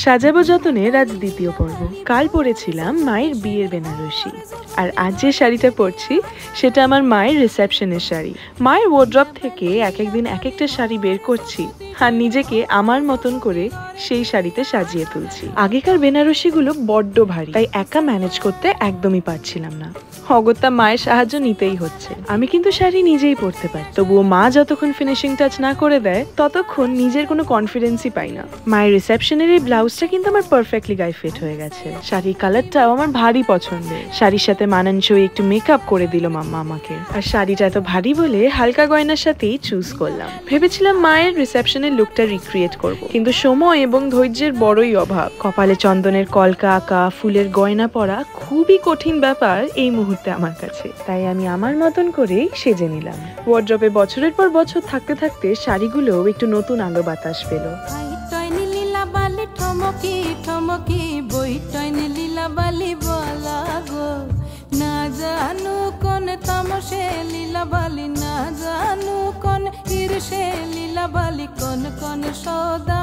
সাজাবো যতনের আজ দ্বিতীয় পর্ব। কাল পরেছিলাম মায়ের বিয়ের বেনারসি, আর আজ যে শাড়িটা পরছি সেটা আমার মায়ের রিসেপশনের শাড়ি। মায়ের ওয়ার্ড্রপ থেকে এক একদিন এক একটা শাড়ি বের করছি আর নিজেকে আমার মতন করে সেই শাড়িতে সাজিয়ে তুলছি। আগেকার বেনারসিগুলো বড্ড ভারী, তাই একা ম্যানেজ করতে একদমই পারছিলাম না। অগত্যা মায়ের সাহায্য নিতেই হচ্ছে। আমি কিন্তু শাড়ি নিজেই পরতে পারি, তবুও মা যতক্ষণ ফিনিশিং টাচ না করে দেয় ততক্ষণ নিজের কোনো কনফিডেন্সই পাই না। মায়ের রিসেপশনের এই ব্লাউজটা কিন্তু আমার পারফেক্টলি গায়ে ফিট হয়ে গেছে। শাড়ির কালারটাও আমার ভারী পছন্দের। শাড়ির সাথে মানানসই একটু মেকআপ করে দিল মাম্মা আমাকে। আর শাড়িটা এত ভারী বলে হালকা গয়নার সাথেই চুজ করলাম। ভেবেছিলাম মায়ের রিসেপশনের লুকটা রিক্রিয়েট করব, কিন্তু সময় এবং ধৈর্যের বড়ই অভাব। কপালে চন্দনের কলকা আঁকা, ফুলের গয়না পরা খুবই কঠিন ব্যাপার এই মুহূর্তে আমার কাছে। তাই আমি আমার মতন করেই সেজে নিলাম। ওয়ার্ড্রপে বছরের পর বছর থাকতে থাকতে শাড়িগুলো একটু নতুন আলো বাতাস পেল। না জানু কোন তামসে লীলা বালি, না জানু কোন ঈর্ষে লীলা বালি, কোন কোন সদা